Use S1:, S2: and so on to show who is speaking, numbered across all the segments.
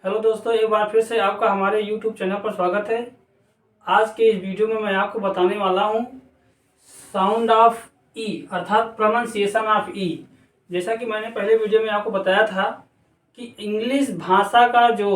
S1: Hello दोस्तों, एक बार फिर से आपका हमारे YouTube चैनल पर स्वागत है। आज के इस वीडियो में मैं आपको बताने वाला हूँ साउंड ऑफ ई अर्थात प्रोनाउंसिएशन ऑफ ई। जैसा कि मैंने पहले वीडियो में आपको बताया था कि इंग्लिश भाषा का जो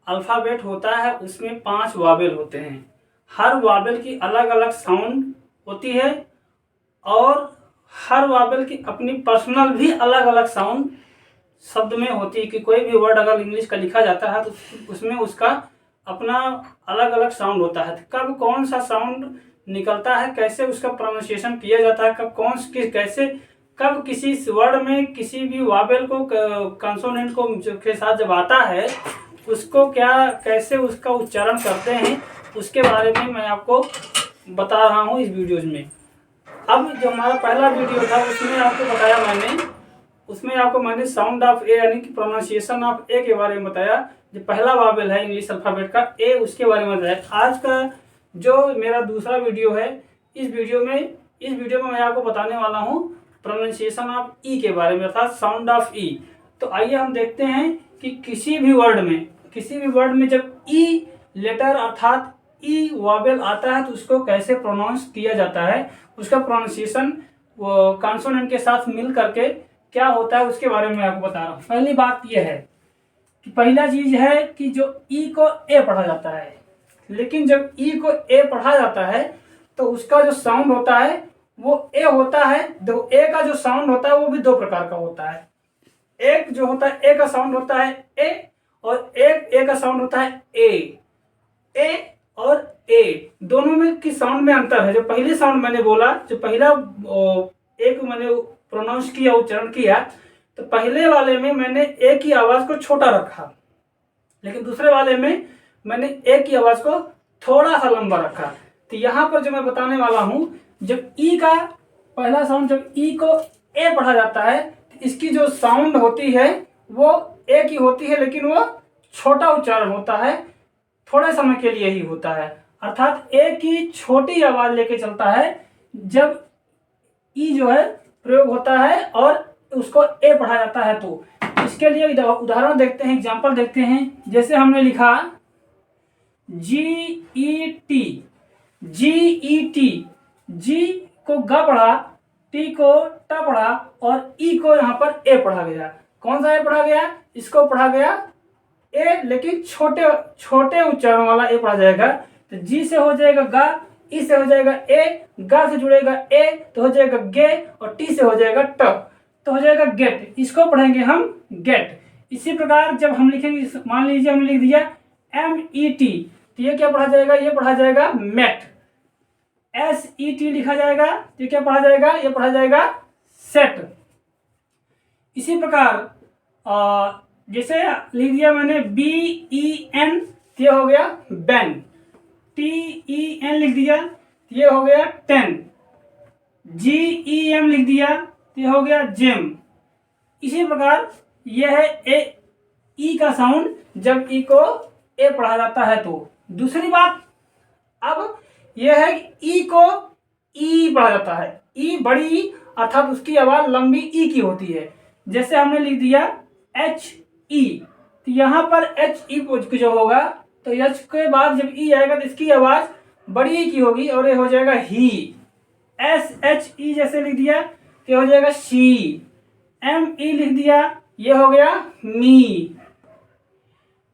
S1: अल्फ़ाबेट होता है उसमें 5 वावेल होते हैं। हर वावेल की अलग अलग साउंड होती है और हर वावेल की अपनी पर्सनल भी अलग अलग साउंड शब्द में होती है कि कोई भी वर्ड अगर इंग्लिश का लिखा जाता है तो उसमें उसका अपना अलग अलग साउंड होता है। कब कौन सा साउंड निकलता है, कैसे उसका प्रोनाउंसिएशन किया जाता है, कब कैसे कब किसी वर्ड में किसी भी वावेल को कंसोनेंट को के साथ जब आता है उसको कैसे उसका उच्चारण करते हैं, उसके बारे में मैं आपको बता रहा हूँ इस वीडियोज में। अब जो हमारा पहला वीडियो था उसमें आपको मैंने साउंड ऑफ ए यानी कि प्रोनाउंसिएशन ऑफ ए के बारे में बताया। जो पहला वावेल है इंग्लिश अल्फ़ाबेट का ए, उसके बारे में बताया। आज का जो मेरा दूसरा वीडियो है, इस वीडियो में मैं आपको बताने वाला हूँ प्रोनाउंसिएशन ऑफ ई के बारे में अर्थात साउंड ऑफ ई। तो आइए हम देखते हैं कि किसी भी वर्ड में जब ई लेटर अर्थात ई वावेल आता है तो उसको कैसे प्रोनाउंस किया जाता है, उसका प्रोनाउंसिएशन वो कॉन्सोनेंट के साथ मिल करके क्या होता है उसके बारे में आपको बता रहा हूँ। पहली बात यह है कि पहला चीज है कि जो ई को ए पढ़ा जाता है, लेकिन जब ई को ए पढ़ा जाता है तो उसका जो साउंड होता है वो ए होता है। देखो, ए का जो साउंड होता है वो भी दो प्रकार का होता है। एक जो होता है ए का साउंड होता है ए, और एक ए का साउंड होता है ए और ए, दोनों में की साउंड में अंतर है। जो पहली साउंड मैंने बोला, जो पहला एक मैंने प्रोनाउंस किया, उच्चारण किया, तो पहले वाले में मैंने ए की आवाज को छोटा रखा, लेकिन दूसरे वाले में मैंने ए की आवाज को थोड़ा सा लंबा रखा। तो यहाँ पर जो मैं बताने वाला हूँ, जब ई का पहला साउंड, जब ई को ए पढ़ा जाता है तो इसकी जो साउंड होती है वो ए की होती है, लेकिन वो छोटा उच्चारण होता है, थोड़े समय के लिए ही होता है। अर्थात ए की छोटी आवाज लेके चलता है जब ई जो है प्रयोग होता है और उसको ए पढ़ा जाता है। तो इसके लिए उदाहरण देखते हैं, एग्जांपल देखते हैं। जैसे हमने लिखा GET, जी को ग पढ़ा, टी को ट पढ़ा और ई को यहाँ पर ए पढ़ा गया। कौन सा ए पढ़ा गया? इसको पढ़ा गया ए, लेकिन छोटे उच्चारण वाला ए पढ़ा जाएगा। तो जी से हो जाएगा गा, ई से हो जाएगा ए, गा से जुड़ेगा ए तो हो जाएगा गे, और टी से हो जाएगा ट तो हो जाएगा गेट। इसको पढ़ेंगे हम गेट। इसी प्रकार जब हम लिखेंगे, मान लीजिए हमने लिख दिया MET, तो ये क्या पढ़ा जाएगा? ये पढ़ा जाएगा मेट। SET लिखा जाएगा तो ये क्या पढ़ा जाएगा? ये पढ़ा जाएगा सेट। इसी प्रकार जैसे लिख दिया मैंने BEN, तो ये हो गया बैन। TEN लिख दिया तो ये हो गया 10। GEM लिख दिया तो ये हो गया जेम। इसी प्रकार यह है ई का साउंड जब ई को ए पढ़ा जाता है। तो दूसरी बात अब यह है कि ई को ई पढ़ा जाता है। ई बड़ी ई अर्थात उसकी आवाज लंबी ई की होती है। जैसे हमने लिख दिया HE, तो यहाँ पर HE जो होगा तो एच के बाद जब ई आएगा तो इसकी आवाज बड़ी ई की होगी और ये हो जाएगा ही। SHE जैसे लिख दिया तो हो जाएगा शी। ME लिख दिया ये हो गया मी।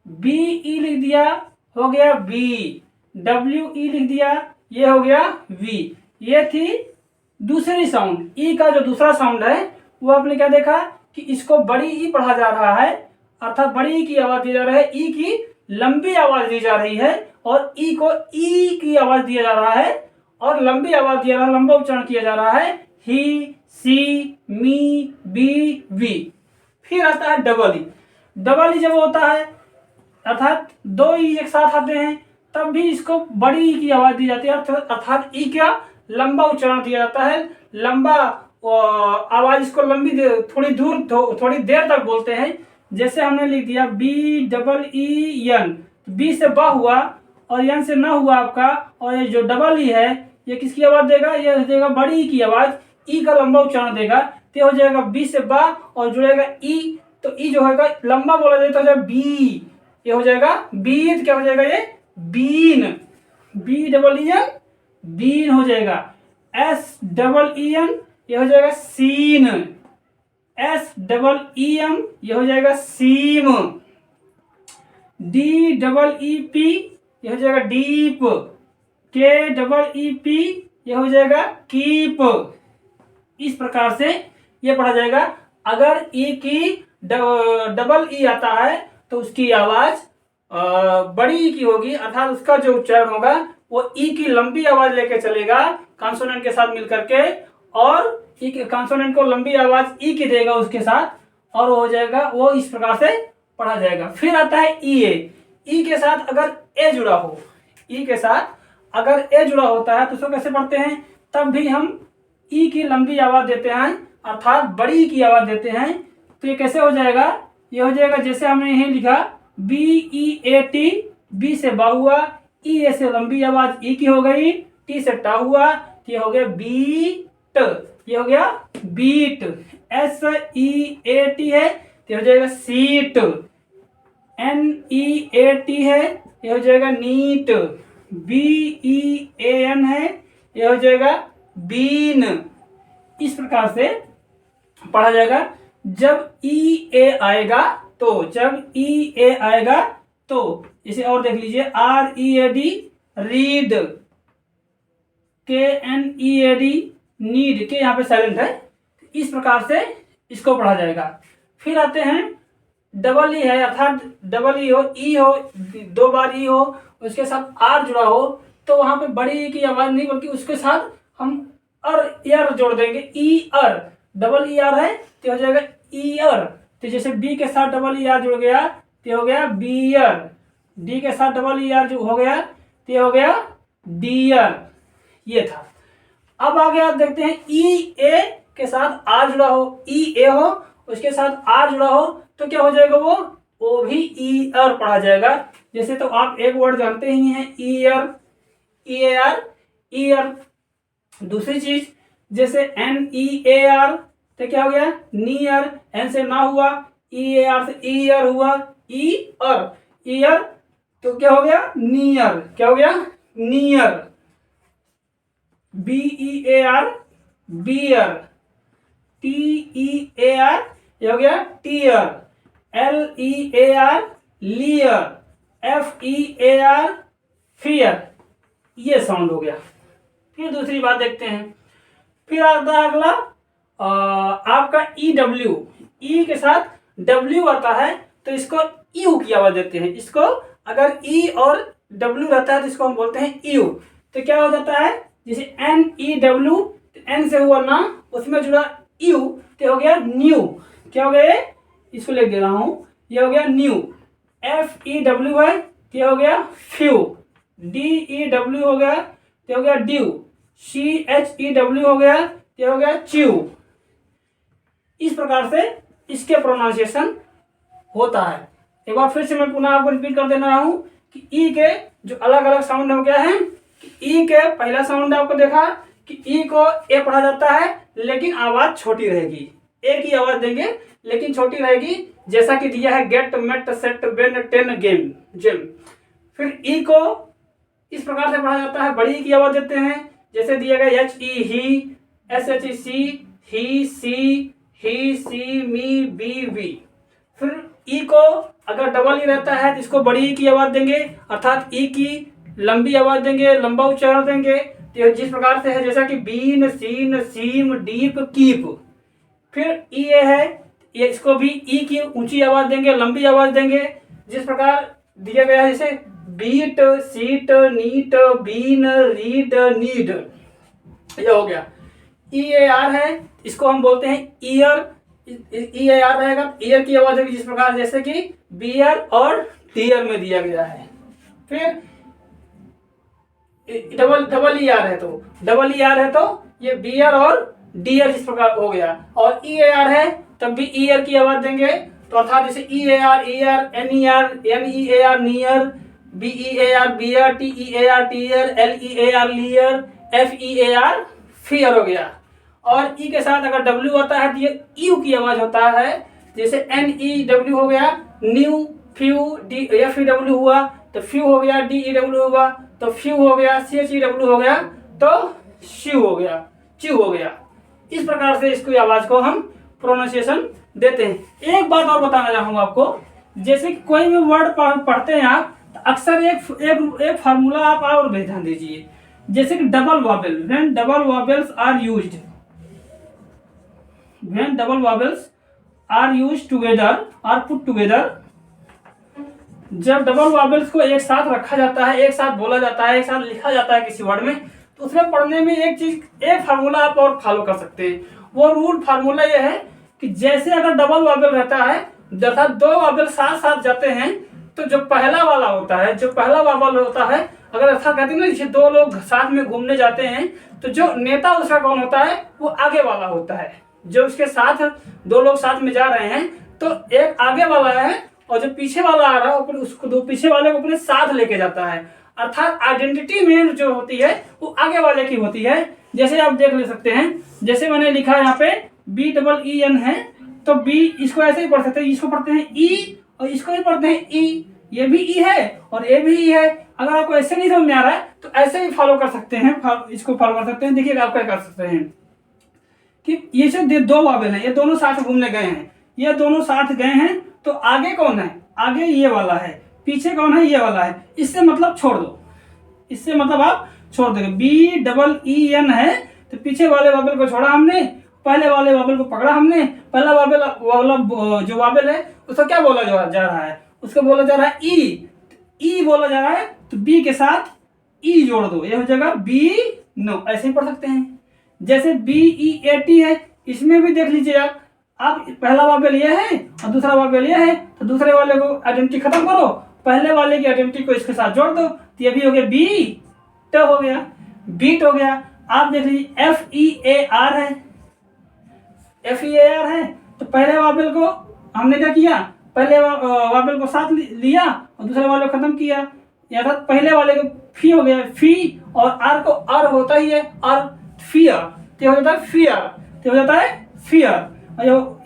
S1: BE लिख दिया हो गया बी। WE लिख दिया ये हो गया वी। ये थी दूसरी साउंड। ई का जो दूसरा साउंड है वो आपने क्या देखा कि इसको बड़ी ई पढ़ा जा रहा है, अर्थात बड़ी ई की आवाज दी जा रही है, ई की लंबी आवाज दी जा रही है, और ई को ई की आवाज दिया जा रहा है और लंबी आवाज दिया जा रहा है, लंबा उच्चारण किया जा रहा है, ही, सी, मी, बी, वी। फिर आता है डबल ई। डबल ई जब होता है अर्थात दो ई एक साथ आते हैं तब भी इसको बड़ी ई की आवाज दी जाती है, अर्थात ई का लंबा उच्चारण दिया जाता है। लंबा आवाज इसको थोड़ी देर तक बोलते हैं। जैसे हमने लिख दिया BEEN, बी से ब हुआ और यन से न हुआ आपका, और ये जो डबल ई है ये किसकी आवाज देगा? ये देगा बड़ी ई की आवाज, ई का लंबा उच्चारण देगा। तो हो जाएगा बी से बा और जुड़ेगा ई, तो ई जो है लंबा बोला जाए तो हो जाएगा बी। ये हो जाएगा बीन। क्या हो जाएगा ये? Bean, B double E N, bean हो जाएगा। एस डबल ई एन, ये हो जाएगा seen. S double E M, ये हो जाएगा seem. D double E P, ये हो जाएगा डीप। के डबल ई पी, ये हो जाएगा कीप। इस प्रकार से ये पढ़ा जाएगा। अगर ई की डबल ई आता है तो उसकी आवाज बड़ी ई की होगी, अर्थात उसका जो उच्चारण होगा वो ई की लंबी आवाज लेके चलेगा कॉन्सोनेंट के साथ मिलकर के, और ई के कॉन्सोनेंट को लंबी आवाज ई की देगा उसके साथ, और वो हो जाएगा, वो इस प्रकार से पढ़ा जाएगा। फिर आता है ई ए। ई के साथ अगर ए जुड़ा हो, ई के साथ अगर ए जुड़ा होता है तो उसको कैसे पढ़ते हैं? तब भी हम ई की लंबी आवाज देते हैं, अर्थात बड़ी की आवाज देते हैं। तो ये कैसे हो जाएगा? ये हो जाएगा जैसे हमने यही लिखा B E A T, B से बा हुआ, ई ए से लंबी आवाज ई की हो गई, टी से टा हुआ, तो ये हो गया बीट, ये हो गया beat. S E A T है तो हो जाएगा seat. N E A T है, ये हो जाएगा neat. B E A N है, ये हो जाएगा बीन। इस प्रकार से पढ़ा जाएगा। जब ई ए आएगा तो, जब ई ए आएगा तो इसे और देख लीजिए, R E A D read, K N E A D knead, के यहाँ पे साइलेंट है। इस प्रकार से इसको पढ़ा जाएगा। फिर आते हैं डबल ई है, अर्थात डबल ई हो, ई हो, दो बार ई हो, उसके साथ आर जुड़ा हो, तो वहां पे बड़ी ई की आवाज नहीं बल्कि उसके साथ हम एर जोड़ देंगे, ई अर। डबल ई आर है तो हो जाएगा ई अर। तो जैसे बी के साथ डबल ई आर जुड़ गया तो हो गया बियर। डी के साथ डबल ई आर जो हो गया तो हो गया डियर। ये था। अब आगे आप देखते हैं ई ए के साथ आर जुड़ा हो, ई ए हो, उसके साथ आर जुड़ा हो, तो क्या हो जाएगा? वो भी ई आर पढ़ा जाएगा। जैसे तो आप एक वर्ड जानते ही हैं, year, E A R, year. दूसरी चीज जैसे एन ई ए आर, तो क्या हो गया? नियर। एन से ना हुआ, ई ए आर से ईयर हुआ, ई अर, ईयर, तो क्या हो गया? नियर। क्या हो गया? Near. B E A R, bear. T E A R, ये हो गया tear. L E A R, lear. F E A R, fear. ये साउंड हो गया। फिर दूसरी बात देखते हैं। फिर आता है अगला आपका ई डब्ल्यू। ई के साथ डब्ल्यू आता है तो इसको यू की आवाज देते हैं। इसको अगर ई और डब्ल्यू रहता है तो इसको हम बोलते हैं यू। तो क्या हो जाता है? जैसे एन ई डब्ल्यू, एन से हुआ ना, उसमें जुड़ा यू, तो हो गया न्यू। क्या हो गया? इसको लिख दे रहा हूं, ये हो गया न्यू। एफ ई डब्ल्यू है तो हो गया फ्यू। डी ई डब्ल्यू हो गया तो हो गया due. C H E W हो गया तो हो गया च्यू। इस प्रकार से इसके प्रोनाउंसिएशन होता है। एक बार फिर से मैं पुनः आपको रिपीट कर देना रहा हूं कि ई के जो अलग अलग साउंड हो गया है, कि ई के पहला साउंड आपको देखा कि ई को ए पढ़ा जाता है लेकिन आवाज छोटी रहेगी, ए की आवाज देंगे लेकिन छोटी रहेगी, जैसा कि दिया है get, met, set, Ben, ten, game, gem. फिर ई को इस प्रकार से पढ़ा जाता है, बड़ी ई की आवाज देते हैं, जैसे दिया गया H E he, S H E she, he, she, me, be, we. फिर ई को अगर डबल ई रहता है तो इसको बड़ी ई की आवाज देंगे, अर्थात ई की लंबी आवाज देंगे, लंबा उच्चारण देंगे, तो जिस प्रकार से है जैसा कि bean, seen, seem, deep, keep. फिर ई ए है, ये इसको भी ई की ऊंची आवाज देंगे, लंबी आवाज देंगे, जिस प्रकार दिया गया है, जैसे beat, seat, neat, bean, read, need. ये हो गया। ई ए आर है, इसको हम बोलते हैं ईयर। ई ए आर रहेगा, ईयर की आवाज होगी, जिस प्रकार जैसे कि बियर और टीयर में दिया गया है। फिर डबल ई आर है तो ये बियर और डियर इस प्रकार हो गया। और ई ए आर है तब भी ईयर की आवाज देंगे, तो अर्थात जैसे E A R ear, N E A R near, B E A R bear, T E A R tear, L E A R lear, F E A R fear हो गया। और ई के साथ अगर डब्ल्यू आता है तो ये यू की आवाज होता है, जैसे एन ई डब्ल्यू हो गया new, few D F E W हुआ तो फ्यू हो गया, डी ई डब्ल्यू हुआ तो फ्यू हो गया, सी एच ई डब्ल्यू हो गया तो श्यू हो गया, च्यू हो गया। इस प्रकार से इसको आवाज को हम प्रोनाउंसिएशन देते हैं। एक बात और बताना चाहूंगा आपको, जैसे कि कोई भी वर्ड पढ़ते हैं आप तो अक्सर एक फार्मूला आप और भी ध्यान दीजिए, जैसे कि double vowel, when double vowels are used, when double vowels are used together are put together, जब डबल वॉवेल्स को एक साथ रखा जाता है, एक साथ बोला जाता है, एक साथ लिखा जाता है किसी वर्ड में, तो उसमें पढ़ने में एक फार्मूला आप और फॉलो कर सकते हैं। वो रूल फार्मूला ये है कि जैसे अगर डबल वॉवेल रहता है अर्थात दो वॉवेल साथ साथ जाते हैं तो जो पहला वाला होता है, जो पहला वॉवेल होता है, अगर ऐसा कहते हैं ना जैसे दो लोग साथ में घूमने जाते हैं तो जो नेता उसका कौन होता है, वो आगे वाला होता है। जो उसके साथ दो लोग साथ में जा रहे हैं तो एक आगे वाला है और जो पीछे वाला आ रहा है उसको दो पीछे वाले को अपने साथ लेके जाता है। अर्थात आइडेंटिटी में जो होती है वो आगे वाले की होती है। जैसे आप देख ले सकते हैं, जैसे मैंने लिखा है यहाँ पे BEEN है तो बी इसको ऐसे ही पढ़ सकते हैं, इसको पढ़ते हैं ई और इसको भी पढ़ते हैं ई, ये भी ई है और ये भी ई है। अगर आपको ऐसे नहीं समझ में आ रहा है तो ऐसे ही फॉलो कर सकते हैं, इसको फॉलो कर सकते हैं। देखिए आप क्या कर सकते हैं कि ये जो दो वॉवेल हैं ये दोनों साथ घूमने गए हैं, ये दोनों साथ गए हैं तो आगे कौन है, आगे ये वाला है, पीछे कौन है, ये वाला है। इससे मतलब छोड़ दो, इससे मतलब आप छोड़ दोगे। BEEN है तो पीछे वाले वॉवेल को छोड़ा हमने, पहले वाले वॉवेल को पकड़ा हमने। पहला वॉवेल वाला जो वॉवेल है उसको क्या बोला जा रहा है, उसको बोला जा रहा है ई बोला जा रहा है तो बी के साथ ई जोड़ दो, ये हो जाएगा बी नो। ऐसे ही पढ़ सकते हैं। जैसे BEAT है, इसमें भी देख लीजिए आप पहला वॉवेल ये है और दूसरा वॉवेल ये है तो दूसरे वाले को आइडेंटिटी खत्म करो, पहले वाले की आइडेंटिटी को इसके साथ जोड़ दो तो ये भी हो गया बीट हो गया, बीट हो गया। आप देख लीजिए FEAR है, FEAR है तो पहले वॉवेल को हमने क्या किया, पहले वॉवेल को साथ लिया और दूसरे वाले को खत्म किया, अर्थात पहले वाले को फी हो गया फी और आर को आर होता ही है और फियर तो हो जाता है फियर, तो हो जाता है फियर।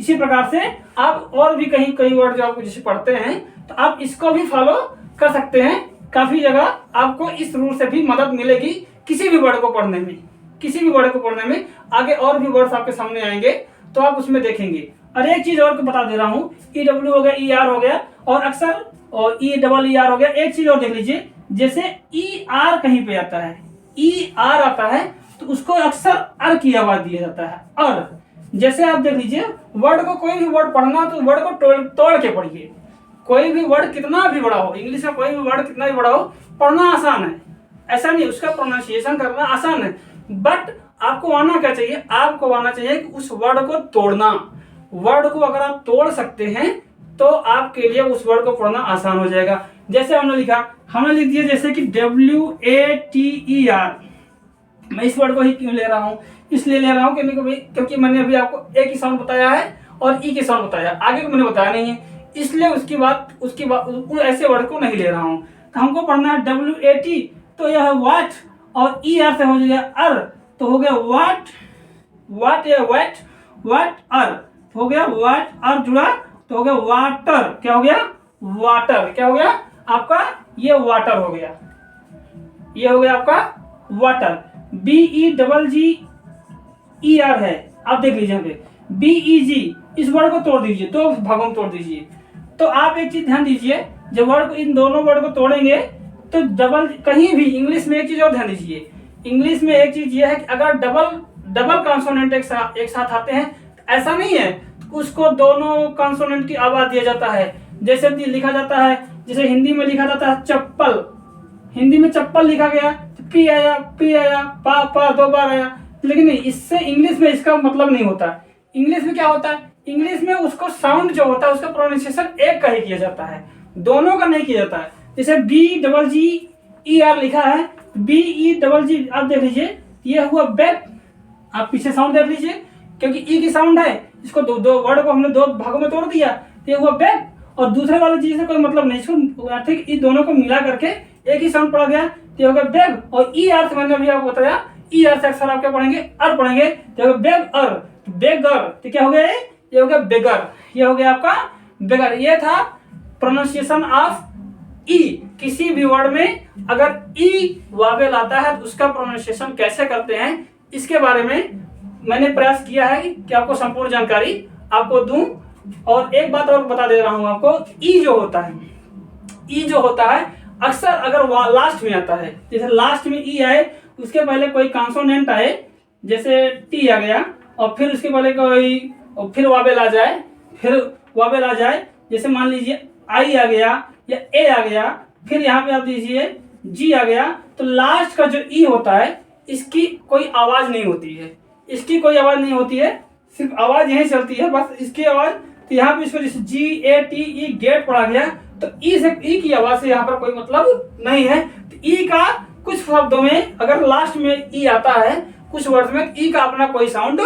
S1: इसी प्रकार से आप और भी कई वर्ड जो आपको जैसे पढ़ते हैं तो आप इसको भी फॉलो कर सकते हैं। काफी जगह आपको इस रूल से भी मदद मिलेगी किसी भी वर्ड को पढ़ने में, किसी भी वर्ड को पढ़ने में। आगे और भी वर्ड्स आपके सामने आएंगे तो आप उसमें देखेंगे। और एक चीज और बता दे रहा हूँ, EW हो गया, ER हो गया और अक्सर और EER हो गया। एक चीज और देख लीजिए, जैसे ER कहीं पे आता है, ER आता है तो उसको अक्सर अर की आवाज दिया जाता है, अर। जैसे आप देख लीजिए वर्ड को, कोई भी वर्ड पढ़ना तो वर्ड को तोड़ के पढ़िए। कोई भी वर्ड कितना भी बड़ा हो, इंग्लिश का कोई भी वर्ड कितना भी बड़ा हो, पढ़ना आसान है, ऐसा नहीं, उसका प्रोनाउंसिएशन करना आसान है। बट आपको आना क्या चाहिए, आपको आना चाहिए कि उस वर्ड को तोड़ना। वर्ड को अगर आप तोड़ सकते हैं तो आपके लिए उस वर्ड को पढ़ना आसान हो जाएगा। जैसे हमने लिखा, हमने लिख दिया जैसे कि WATER। मैं इस वर्ड को ही क्यों ले रहा हूँ, इसलिए ले रहा हूँ क्योंकि मैंने अभी आपको ए की साउंड बताया है और ई की साउंड बताया, आगे को मैंने बताया नहीं है, इसलिए उसकी बात ऐसे वर्ड को नहीं ले रहा हूँ। तो हमको पढ़ना है WAT तो यह है वाट और ER से हो जाएगा अर तो हो गया वाट, वाट अर हो गया, वाट अर जुड़ा तो हो गया वाटर। क्या हो गया, वाटर। क्या हो गया आपका, ये वाटर हो गया, ये हो गया आपका वाटर। BEGGER है, आप देख लीजिए यहाँ पे BEG, इस वर्ड को तोड़ दीजिए, दो भागों में तोड़ दीजिए। तो आप एक चीज ध्यान दीजिए, जब वर्ड को, इन दोनों वर्ड को तोड़ेंगे तो डबल, कहीं भी इंग्लिश में एक चीज और ध्यान दीजिए, इंग्लिश में एक चीज ये है कि अगर डबल कॉन्सोनेंट एक साथ आते हैं तो ऐसा नहीं है, उसको दोनों कॉन्सोनेंट की आवाज दिया जाता है। जैसे लिखा जाता है, जैसे हिंदी में लिखा जाता है चप्पल, हिंदी में चप्पल लिखा गया तो पी आया पा दो बार आया, लेकिन इससे इंग्लिश में इसका मतलब नहीं होता। इंग्लिश में क्या होता है, इंग्लिश में उसको साउंड जो होता है उसका प्रोनाउंसिएशन एक का ही किया जाता है, दोनों का नहीं किया जाता है। जैसे BGGER लिखा है, BEGG आप देख लीजिए, ये हुआ बैग, आप पीछे साउंड देख लीजिए क्योंकि ई की साउंड है, इसको दो वर्ड को हमने दो भागों में तोड़ दिया तो ये हुआ बैग, और दूसरे वाले चीज से कोई मतलब नहीं, इसको ठीक इन दोनों को मिला करके एक ही साउंड पड़ा गया तो हो गया बैग। और ER से मैंने अभी आपको बताया, ER से अक्सर आप क्या पढ़ेंगे, अर पढ़ेंगे तो हो गया बैग अर, बेगर तो क्या हो गया, ये हो गया बेगर, ये हो गया आपका बेगर। ये था प्रोनाउंसिएशन ऑफ ई। किसी भी वर्ड में अगर ई वावेल आता है तो उसका प्रोनाउंसिएशन कैसे करते हैं, इसके बारे में मैंने प्रयास किया है कि आपको संपूर्ण जानकारी आपको दूं। और एक बात और बता दे रहा हूं आपको, ई जो होता है अक्सर अगर लास्ट में आता है, जैसे लास्ट में ई आए, उसके पहले कोई कॉन्सोनेंट आए, जैसे टी आ गया, और फिर उसके पहले कोई फिर वावेल आ जाए, जैसे मान लीजिए आई आ गया या ए आ गया, फिर यहाँ पे आप दीजिए जी आ गया, तो लास्ट का जो ई होता है इसकी कोई आवाज नहीं होती है, सिर्फ आवाज यही चलती है, बस इसकी आवाज। तो यहाँ पे इसको जैसे जी ए टी ई गेट पढ़ा गया, तो ई की आवाज से यहाँ पर कोई मतलब नहीं है। तो ई का कुछ शब्दों में अगर लास्ट में ई आता है, कुछ वर्ड में ई का अपना कोई साउंड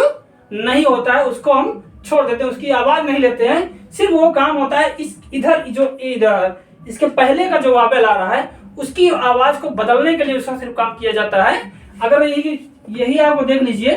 S1: नहीं होता है, उसको हम छोड़ देते हैं, उसकी आवाज नहीं लेते हैं। सिर्फ वो काम होता है इधर इसके पहले का जो वावेल आ रहा है उसकी आवाज को बदलने के लिए उसका सिर्फ काम किया जाता है। अगर यही आपको देख लीजिए,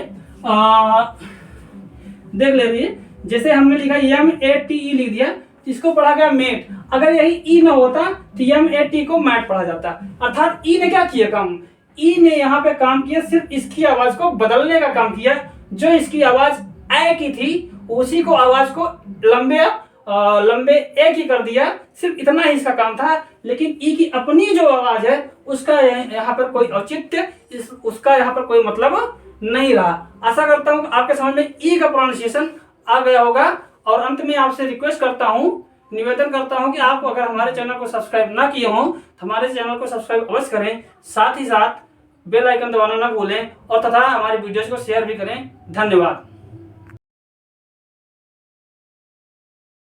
S1: देख लीजिए, जैसे हमने लिखा MATE लिख दिया, इसको पढ़ा गया मेट। अगर यही ई न होता तो MAT को मैट पढ़ा जाता। अर्थात ई ने क्या किया काम, ई ने यहाँ पे काम किया, सिर्फ इसकी आवाज को बदलने का काम किया। जो इसकी आवाज ए की थी उसी को आवाज को लंबे ए की कर दिया, सिर्फ इतना ही इसका काम था। लेकिन ई की अपनी जो आवाज है उसका यहाँ पर कोई औचित्य, उसका यहाँ पर कोई मतलब नहीं रहा। आशा करता हूँ आपके समझ में ई का प्रोनाउंसिएशन आ गया होगा। और अंत में आपसे रिक्वेस्ट करता हूँ, निवेदन करता हूँ कि आप अगर हमारे चैनल को सब्सक्राइब ना किए हों तो हमारे चैनल को सब्सक्राइब अवश्य करें, साथ ही साथ बेल आइकन दबाना ना भूलें, और तथा हमारे वीडियोज को शेयर भी करें। धन्यवाद।